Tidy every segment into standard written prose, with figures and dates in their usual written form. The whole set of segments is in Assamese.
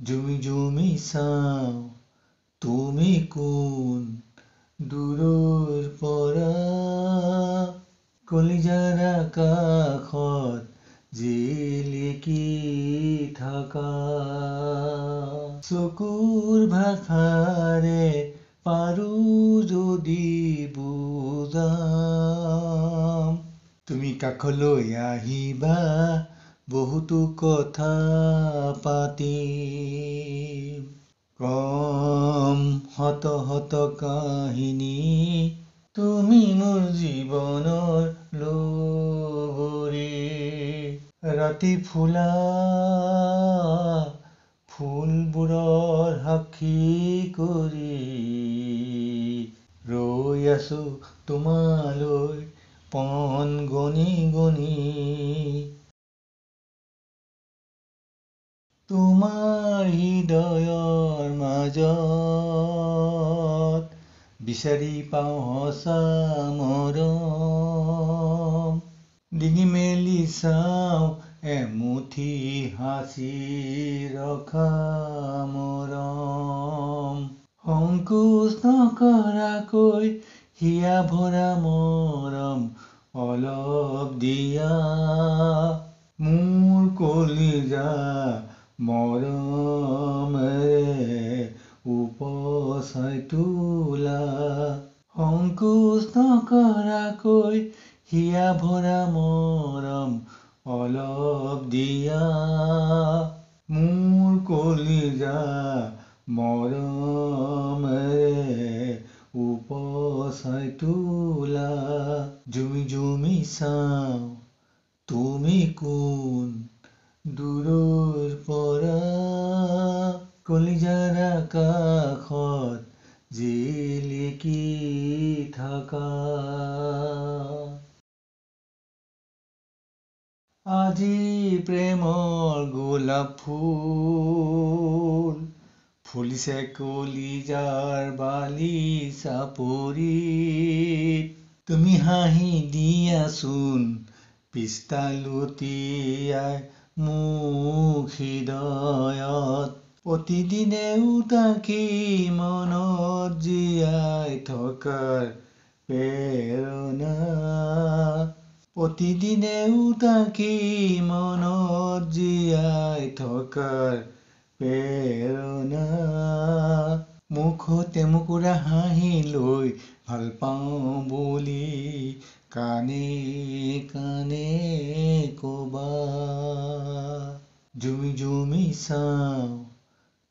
জুমি জুমি চাওঁ তুমি কোন দূৰৰ পৰা কলিজাৰ আকাশত জিলিকি থকা চকুৰ ভাষাৰে পাৰো যদি বুজাম তুমি কাষলৈ আহিবা বহুতো কথা পাতিম কম শত শত কাহিনী তুমি মোৰ জীৱনৰ লগৰী ৰাতি ফুলা ফুলবোৰৰ সাক্ষী কৰি ৰৈ আছো তোমালৈ পণ গণি গণি তোমাৰ হৃদয়ৰ মাজত বিচাৰি পাওঁ সঁচা মৰম ডিঙি মেলি চাওঁ এমুঠি সাঁচি ৰখা মৰম সংকোচ নকৰাকৈ হিয়া ভৰা মৰম অলপ দিয়া মোৰ কলিজা মৰমেৰে উপচাই তোলা সংকোচ নকৰাকৈ হিয়া ভৰা মৰম অলপ দিয়া মোৰ কলিজা মৰমেৰে উপচাই তোলা জুমি জুমি চাওঁ তুমি কোন দূৰৰ পৰা কলিজাৰ আকাশত জিলিকি থকা আজি প্ৰেমৰ গোলাপ ফুল ফুলিছে কলিজাৰ বালিচা পৰি তুমি হাঁহি দিয়াচোন পিষ্টা লুটিয়াই মোক হৃদয়ত প্ৰতিদিনে উদাসী মনত জীয়াই থকাৰ প্ৰেৰণা প্ৰতিদিনে উদাসী মনত জীয়াই থকাৰ প্ৰেৰণা মুখতে মুকুৰা হাঁহি লৈ ভাল পাওঁ বুলি কানে কানে কবা জুমি জুমি চাওঁ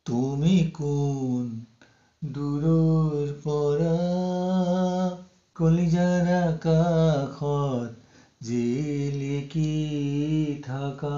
তুমি কোন দূৰৰ পৰা কলিজাৰ আকাশত জিলিকি থকা